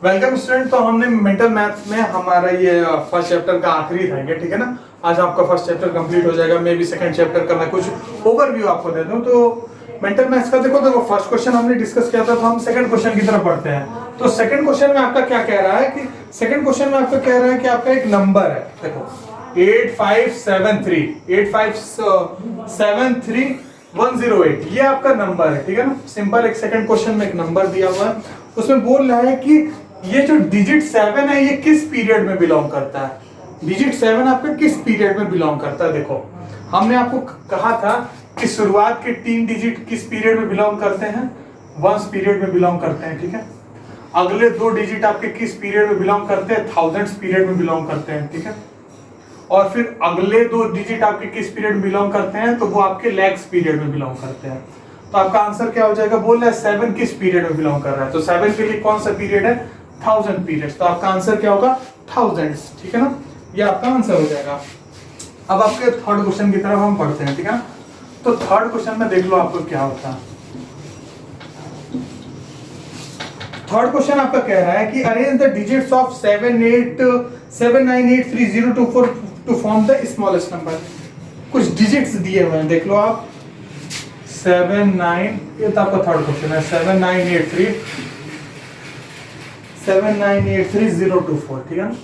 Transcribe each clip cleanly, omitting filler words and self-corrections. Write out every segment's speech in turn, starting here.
Welcome student. तो हमने mental maths में हमारा ये फर्स्ट चैप्टर का आखिरी रहेगा, ठीक है ना। आज आपका फर्स्ट चैप्टर कंप्लीट हो जाएगा। मे भी सेकंड चैप्टर का मैं कुछ ओवरव्यू आपको दे दूं। तो मेंटल मैथ्स का देखो फर्स्ट क्वेश्चन हमने डिस्कस किया था, तो हम सेकंड क्वेश्चन की तरफ बढ़ते हैं। तो सेकंड क्वेश्चन में आपका क्या कह रहा है कि सेकंड क्वेश्चन में आपका कह रहा है कि आपका एक नंबर है, देखो 8573 ये आपका नंबर है, ठीक है ना। सिंपल एक सेकंड क्वेश्चन में एक नंबर दिया हुआ है, उसमें बोल रहा है कि ये जो डिजिट 7 है ये किस पीरियड में बिलोंग करता है। डिजिट 7 आपका किस पीरियड में बिलोंग करता है। देखो हमने आपको कहा था कि शुरुआत के 3 डिजिट किस पीरियड में बिलोंग करते हैं, वंस पीरियड में बिलोंग करते हैं, ठीक है। अगले 2 डिजिट आपके किस पीरियड में बिलोंग करते हैं, थाउजेंड्स पीरियड में बिलोंग करते हैं, ठीक है। और फिर अगले 2 डिजिट आपके किस पीरियड में बिलोंग करते हैं, तो वो आपके लैक्स पीरियड में बिलोंग करते हैं। तो आपका आंसर क्या हो जाएगा, बोल रहा है 7 किस पीरियड में बिलोंग कर रहा है। तो 7 के लिए कौन सा पीरियड है, 1000 पीरियड्स। तो आपका आंसर क्या होगा, थाउजेंड्स, ठीक है ना। ये आपका आंसर हो जाएगा। अब आपके थर्ड क्वेश्चन की तरफ हम पढ़ते हैं, ठीक है ना। तो थर्ड क्वेश्चन में देख लो आपको क्या होता है। थर्ड क्वेश्चन आपका कह रहा है कि arrange the digits of 7983024 to form the smallest number. कुछ डिजिट्स दिए हुए हैं, देख लो आप। 79, ये तो आपका थर्ड क्वेश्चन है। 7983024, ठीक है ना।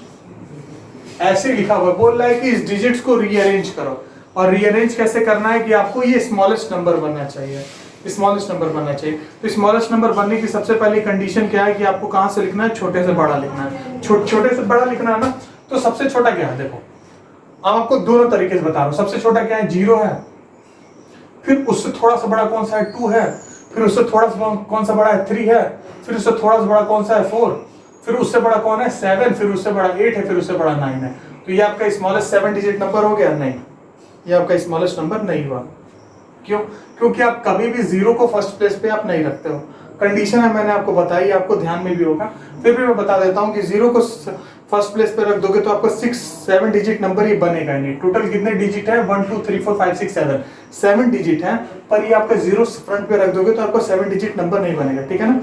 ऐसे लिखा हुआ बोल रहा है कि इस डिजिट्स को रीअरेंज करो। और रीअरेंज कैसे करना है कि आपको ये स्मॉलेस्ट नंबर बनना चाहिए, स्मॉलेस्ट नंबर बनना चाहिए। तो स्मॉलेस्ट नंबर बनने की सबसे पहली कंडीशन क्या है कि आपको कहां से लिखना है, छोटे से बड़ा लिखना है। छोटे से बड़ा लिखना है ना। तो सबसे छोटा क्या है, देखो अब आपको दोनों तरीके से बता रहा हूं। सबसे छोटा क्या है, 0 है। फिर उससे थोड़ा सा बड़ा कौन सा है, 2 है। फिर उससे थोड़ा सा कौन सा बड़ा है, 3 है। फिर उससे थोड़ा सा बड़ा कौन सा है, 4। फिर उससे बड़ा कौन है, 7। फिर उससे बड़ा 8 है। फिर उससे बड़ा 9 है। तो ये आपका स्मॉलेस्ट 7 डिजिट नंबर हो गया, नहीं, ये आपका स्मॉलेस्ट नंबर नहीं हुआ। क्यों, क्योंकि आप कभी भी 0 को फर्स्ट प्लेस पे आप नहीं रखते हो। कंडीशन है, मैंने आपको बताई, आपको ध्यान में भी होगा। फिर भी मैं बता देता हूं कि 0 को फर्स्ट प्लेस पे रख दोगे तो आपको 6-7 डिजिट नंबर ही बनेगा नहीं। टोटल कितने डिजिट है, 1 2 3 4 5 6 7 डिजिट है। पर ये आपका 0 फ्रंट पे रख दोगे तो आपको 7 डिजिट नंबर नहीं बनेगा, ठीक है ना।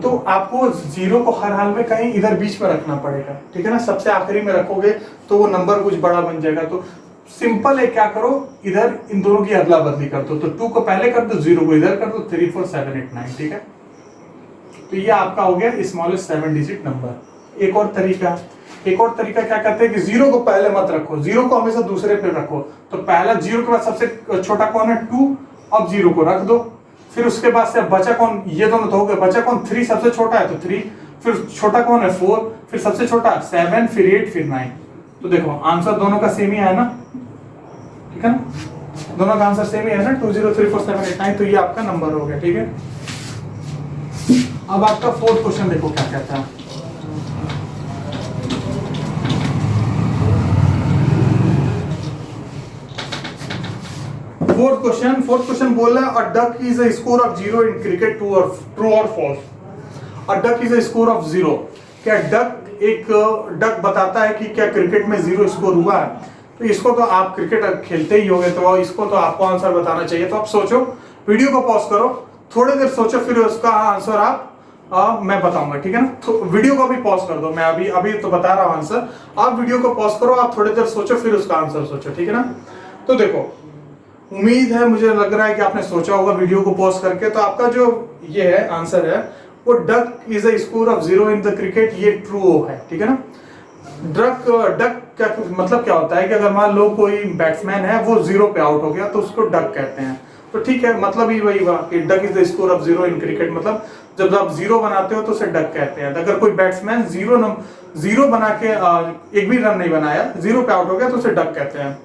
तो आपको 0 को हर हाल में कहीं इधर बीच में रखना पड़ेगा, ठीक है ना। सबसे आखिरी में रखोगे तो वो नंबर कुछ बड़ा बन जाएगा। तो सिंपल है, क्या करो, इधर इन दोनों की अदला बदली कर दो। तो 2 को पहले कर दो, 0 को इधर कर दो, 3 4 7 8 9, ठीक है। तो ये आपका हो गया स्मॉलेस्ट 7 डिजिट नंबर। एक और तरीका क्या कहते हैं कि 0 को पहले मत रखो, 0 को हमेशा दूसरे पे रखो। तो पहला 0 के बाद सबसे छोटा कौन है, 2। अब 0 को रख दो। फिर उसके बाद से बचा कौन, ये दोनों तो हो गए, बचा कौन, 3 सबसे छोटा है तो 3। फिर छोटा कौन है, 4। फिर सबसे छोटा 7, फिर 8, फिर 9। तो देखो आंसर दोनों का सेम ही है ना, ठीक है ना। दोनों का आंसर सेम ही है ना, 2 0 3 4 7 8 9। तो ये आपका नंबर हो गया, ठीक है। अब आपका फोर्थ क्वेश्चन देखो क्या कहता है। फोर्थ क्वेश्चन बोल रहा है a duck is a score of 0 in cricket, true और false. A duck is a score of 0। क्या डक बताता है कि क्या क्रिकेट में 0 स्कोर हुआ है। तो इसको तो आप क्रिकेट खेलते ही होंगे, तो इसको तो आपको आंसर बताना चाहिए। तो आप सोचो, वीडियो को पॉज करो, थोड़ी देर सोचो, फिर उसका आंसर मैं बताऊंगा, ठीक है ना। तो वीडियो को भी पॉज कर दो, मैं अभी तो बता रहा हूं आंसर। आप वीडियो को पॉज करो, आप थोड़ी देर सोचो, फिर उसका आंसर सोचो, ठीक है ना। तो देखो, उम्मीद है, मुझे लग रहा है कि आपने सोचा होगा वीडियो को पॉज करके। तो आपका जो ये है आंसर है वो duck is a score of 0 in the cricket, ये ट्रू है, ठीक है ना। डक का मतलब क्या होता है कि अगर मान लो कोई बैट्समैन है वो 0 पे आउट हो गया तो उसको डक कहते हैं। तो ठीक है, मतलब ही वही हुआ कि duck is the score of 0 in cricket, मतलब जब आप 0 बनाते हो तो उसे डक कहते हैं। अगर कोई बैट्समैन 0 बना के एक भी रन नहीं बनाया, 0 पे आउट हो गया तो उसे डक कहते हैं।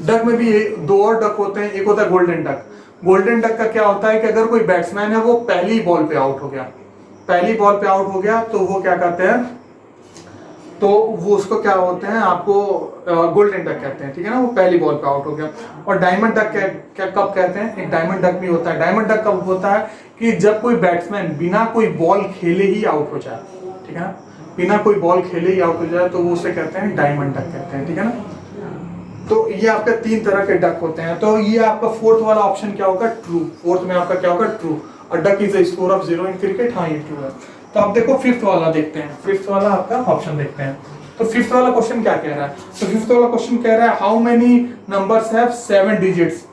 डक में भी 2 और डक होते हैं, एक होता है गोल्डन डक। गोल्डन डक का क्या होता है कि अगर कोई बैट्समैन है वो पहली बॉल पे आउट हो गया तो वो क्या कहते हैं, तो वो उसको क्या होते हैं, आपको गोल्डन डक कहते हैं, ठीक है ना। वो पहली बॉल पे आउट हो गया। और डायमंड डक क्या कब कहते हैं, एक डायमंड डक भी होता है। डायमंड डक कब होता है कि जब कोई बैट्समैन बिना कोई बॉल खेले ही आउट हो जाए, ठीक है ना। बिना कोई बॉल खेले ही आउट हो जाए तो वो उसे कहते हैं डायमंड डक कहते हैं, ठीक है ना। तो ये आपका 3 तरह के डक होते हैं। तो ये आपका फोर्थ वाला ऑप्शन क्या होगा, ट्रू। फोर्थ में आपका क्या होगा, ट्रू। और duck is a score of 0 in cricket, हाँ ये ट्रू है। तो आप देखो फिफ्थ वाला देखते हैं, फिफ्थ वाला आपका ऑप्शन देखते हैं। तो फिफ्थ वाला क्वेश्चन क्या कह रहा है? तो फिफ्थ वाला क्वेश्चन कह रहा है how many numbers have 7 digits,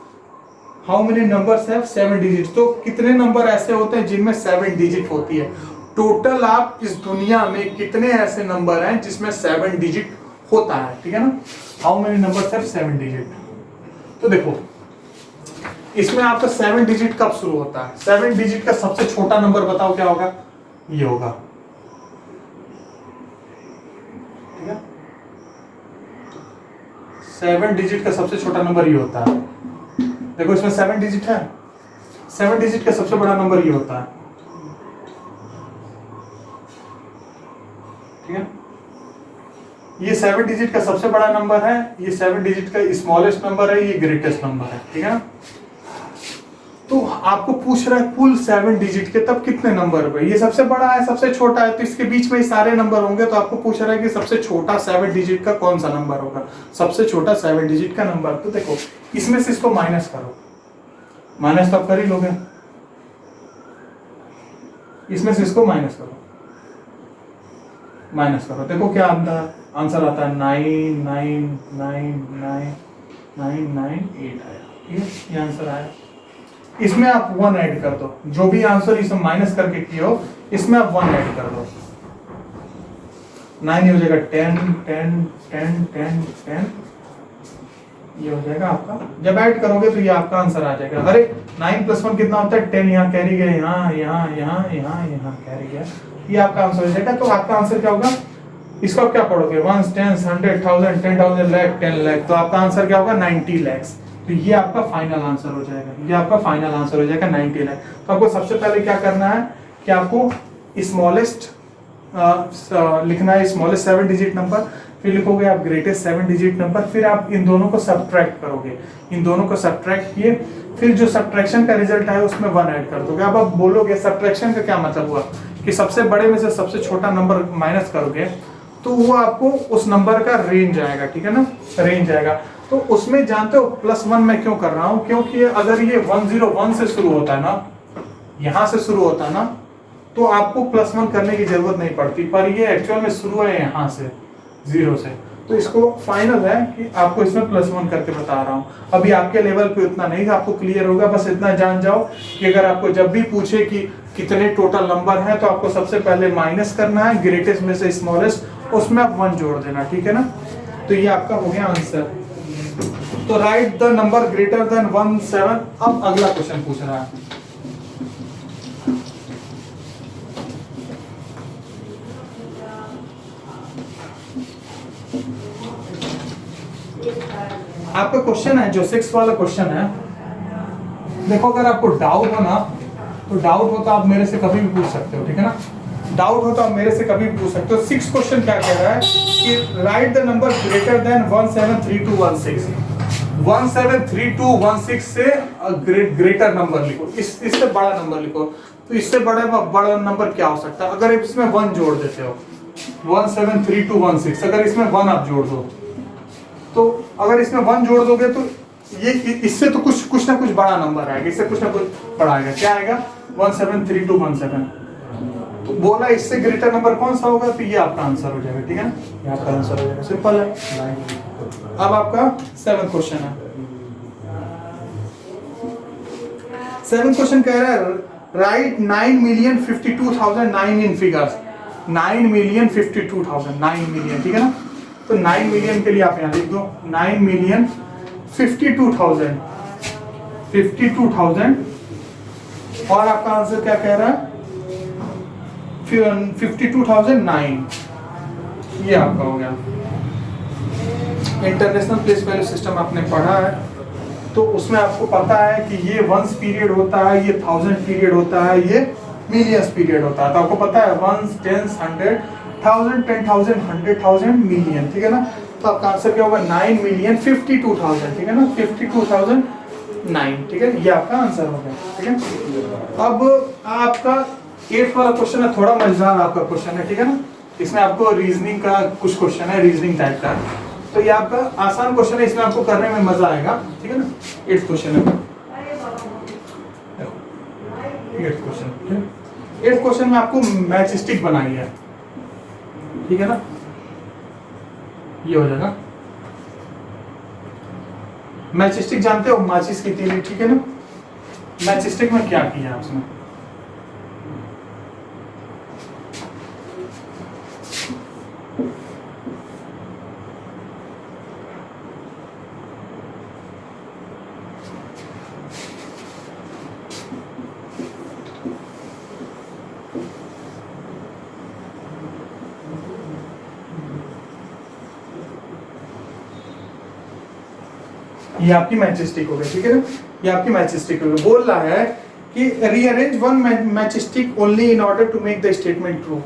how many numbers have 7 digits. तो कितने नंबर ऐसे होते हैं जिनमें 7 डिजिट होती है? टोटल आप इस दुनिया में कितने ऐसे नंबर हैं जिसमें 7 डिजिट होता है, ठीक है ना? How many numbers have 7 digit. तो देखो इसमें आपका 7 डिजिट कब शुरू होता है? 7 डिजिट का सबसे छोटा नंबर बताओ क्या होगा? ये होगा, ठीक है? 7 डिजिट का सबसे छोटा नंबर ये होता है। देखो इसमें 7 डिजिट है, 7 डिजिट का सबसे बड़ा नंबर ये होता है, ठीक है? ये 7 डिजिट का सबसे बड़ा नंबर है, ये 7 डिजिट का स्मॉलेस्ट नंबर है, ये ग्रेटेस्ट नंबर है, ठीक है ना? तो आपको पूछ रहा है कुल 7 डिजिट के तब कितने नंबर हुए? ये सबसे बड़ा है, सबसे छोटा है, तो इसके बीच में ही सारे नंबर होंगे। तो आपको पूछ रहा है कि सबसे छोटा 7 डिजिट का कौन सा नंबर होगा? सबसे छोटा 7 डिजिट का नंबर। तो देखो इसमें से इसको माइनस करो, माइनस तो आप कर ही लोगे, इसमें से इसको माइनस करो, माइनस करो, देखो क्या आंसर आता है 9999998 आया, ये आंसर आया। इसमें आप 1 ऐड कर दो, जो भी आंसर इसमें माइनस करके किए हो इसमें आप 1 ऐड कर दो, 9 हो जाएगा 10 10 10 10 10, ये हो जाएगा आपका। जब ऐड करोगे तो ये आपका आंसर आ जाएगा। अरे 9 + 1 कितना होता है? 10, यहाँ कैरी गया, यहाँ यहाँ यहाँ यहाँ यहाँ कैरी गया, ये आपका आंसर हो जाएगा। तो आपका आंसर क्या होगा? इसको आप क्या पढ़ोगे? 1 10 100 1000 10,000 लाख 10 लाख, तो आपका आंसर क्या होगा? 90 लाख। तो ये आपका फाइनल आंसर हो जाएगा, ये आपका फाइनल आंसर हो जाएगा 90 लाख। तो आपको सबसे पहले क्या करना है कि आपको स्मॉलेस्ट लिखना है, स्मॉलेस्ट 7 डिजिट नंबर, फिर लिखोगे आप ग्रेटेस्ट 7 डिजिट नंबर, फिर आप इन दोनों को सब्ट्रैक्ट करोगे, इन दोनों को सब्ट्रैक्ट किए, फिर जो सब्ट्रैक्शन का रिजल्ट है उसमें 1 ऐड कर दोगे। अब आप बोलोगे सब्ट्रैक्शन का क्या मतलब हुआ कि सबसे बड़े में से सबसे छोटा नंबर माइनस करोगे तो वो आपको उस नंबर का रेंज आएगा, ठीक है ना? रेंज आएगा। तो उसमें जानते हो +1 मैं क्यों कर रहा हूं? क्योंकि अगर ये 101 से शुरू होता है ना, यहां से शुरू होता है ना, तो आपको +1 करने की जरूरत नहीं पड़ती, पर ये एक्चुअल में शुरू है यहाँ से 0 से। तो इसको फाइनल है कि आपको इसमें +1 करके बता रहा हूँ। अभी आपके लेवल पे उतना नहीं, आपको क्लियर होगा। बस इतना जान जाओ कि अगर आपको जब भी पूछे कि कितने टोटल नंबर हैं, तो आपको सबसे पहले माइनस करना है, ग्रेटेस्ट में से स्मॉलेस्ट, उसमें आप 1 जोड़ देना, ठीक है ना? तो ये आपका हो गया आंसर। तो right the number greater than 17। अब अगला क्वेश्चन पूछ रहा है, आपका क्वेश्चन है जो 6 वाला क्वेश्चन है। देखो अगर आपको डाउट हो ना, तो डाउट हो तो आप मेरे से कभी भी पूछ सकते हो, ठीक है ना? डाउट हो तो आप मेरे से कभी भी पूछ सकते हो। 6 क्वेश्चन क्या कह रहा है कि right the number greater than 173216। 173216 से ग्रेटर नंबर लिखो, इससे बड़ा नंबर लिखो। तो इससे बड़ा नंबर क्या हो सकता है? अगर इसमें 1 जोड़ देते हो, 173216, अगर इसमें 1 आप जोड़ दो, तो अगर इसमें 1 जोड़ दोगे तो ये इससे तो कुछ ना कुछ बड़ा नंबर आएगा, इससे कुछ ना कुछ बड़ा आएगा। क्या आएगा? 173217। तो बोला इससे ग्रेटर नंबर कौन सा होगा? तो ये आपका आंसर हो जाएगा, ठीक है ना? ये आपका आंसर हो जाएगा, सिंपल है। अब आपका 7 क्वेश्चन है। 7 क्वेश्चन कह रहा है राइट 9,052,009 इन फिगर्स। 9,052,000, 9 मिलियन, ठीक है ना? तो 9 मिलियन के लिए आप यहाँ लिख दो 9,052,000 और आपका आंसर क्या कह रहा है? 52,009। ये आपका हो गया। इंटरनेशनल प्लेस वैल्यू सिस्टम आपने पढ़ा है, तो उसमें आपको पता है कि ये 1 पीरियड होता है, ये 1000 पीरियड होता है, ये मिलियंस पीरियड होता है। तो आपको पता है 1 10 100 1000 10,000 100,000 मिलियन, ठीक है ना? तो आपका आंसर क्या होगा? 9,052,000, ठीक है ना? 52,009, ठीक है? ये आपका आंसर हो गया, ठीक है? अब आपका 8 वाला क्वेश्चन है, थोड़ा मजेदार आपका क्वेश्चन है, ठीक है ना? इसमें आपको रीजनिंग का कुछ क्वेश्चन है, रीजनिंग टाइप का। तो ये आपका आसान क्वेश्चन है, इसमें आपको करने में मजा आएगा, ठीक है ना? 8th क्वेश्चन है, 8th क्वेश्चन। 8th क्वेश्चन में आपको मैच स्टिक बनाई है, ठीक है ना, ये हो जाएगा। मैच स्टिक जानते हो, माचिस की तीली, ठीक है ना। मैच स्टिक में क्या किया आपने, ये आपकी मैच स्टिक हो गई, ठीक है ना, ये आपकी मैच स्टिक हो गई। बोल रहा है कि rearrange one matchstick only in order to make the statement true.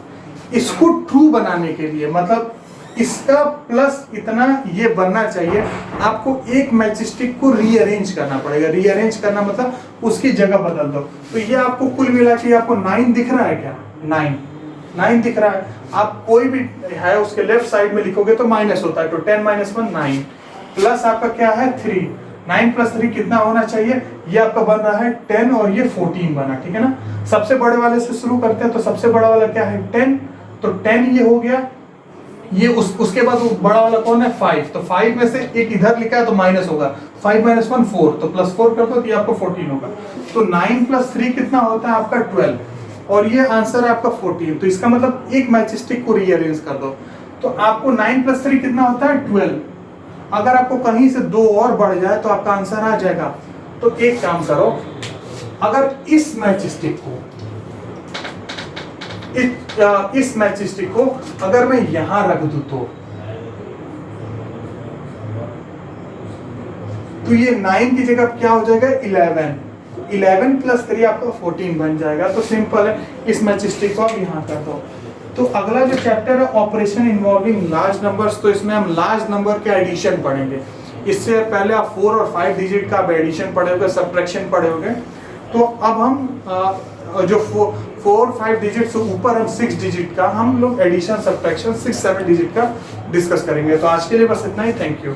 इसको ट्रू बनाने के लिए मतलब इसका प्लस इतना ये बनना चाहिए, आपको एक मैच स्टिक को रीअरेंज करना पड़ेगा। रीअरेंज करना मतलब उसकी जगह बदल दो। तो ये आपको कुल मिला के आपको 9 दिख रहा है क्या, 9 दिख रहा है। आप कोई भी है उसके लेफ्ट साइड में लिखोगे तो माइनस होता है, तो 10 - 1 9, प्लस आपका क्या है 3, 9 + 3 कितना होना चाहिए, ये आपका बन रहा है 10 और ये 14 बना, ठीक है ना। सबसे बड़े वाले से शुरू करते हैं, तो सबसे बड़ा वाला क्या है 10, तो 10 ये हो गया। ये उसके बाद वो बड़ा वाला कौन है 5, तो 5 में से एक इधर लिखा है तो माइनस होगा, 5 - 1 4, तो +4 कर दो तो ये आपको 14 होगा। तो 9 + 3 कितना होता है आपका 12, और ये आंसर है आपका 14। तो इसका मतलब एक मैच स्टिक को रीअरेंज कर दो, तो आपको 9 + 3 कितना होता है 12। अगर आपको कहीं से 2 और बढ़ जाए तो आपका आंसर आ जाएगा। तो एक काम करो, अगर इस मैच स्टिक को इस मैच स्टिक को अगर मैं यहां रख दूं तो ये 9 की जगह क्या हो जाएगा 11 + 3 आपका 14 बन जाएगा। तो सिंपल है, इस मैच स्टिक को आप यहाँ कर दो। तो अगला जो चैप्टर है ऑपरेशन इन्वॉल्विंग लार्ज नंबर्स, तो इसमें हम लार्ज नंबर के एडिशन पढ़ेंगे। इससे पहले आप 4 और 5 डिजिट का एडिशन पढ़े होगे, सब्ट्रैक्शन पढ़े होगे। तो अब हम जो 4 5 डिजिट से ऊपर हम 6 डिजिट का हम लोग एडिशन सब्ट्रैक्शन 6 7 डिजिट का डिस्कस करेंगे। तो आज के लिए बस इतना ही, थैंक यू।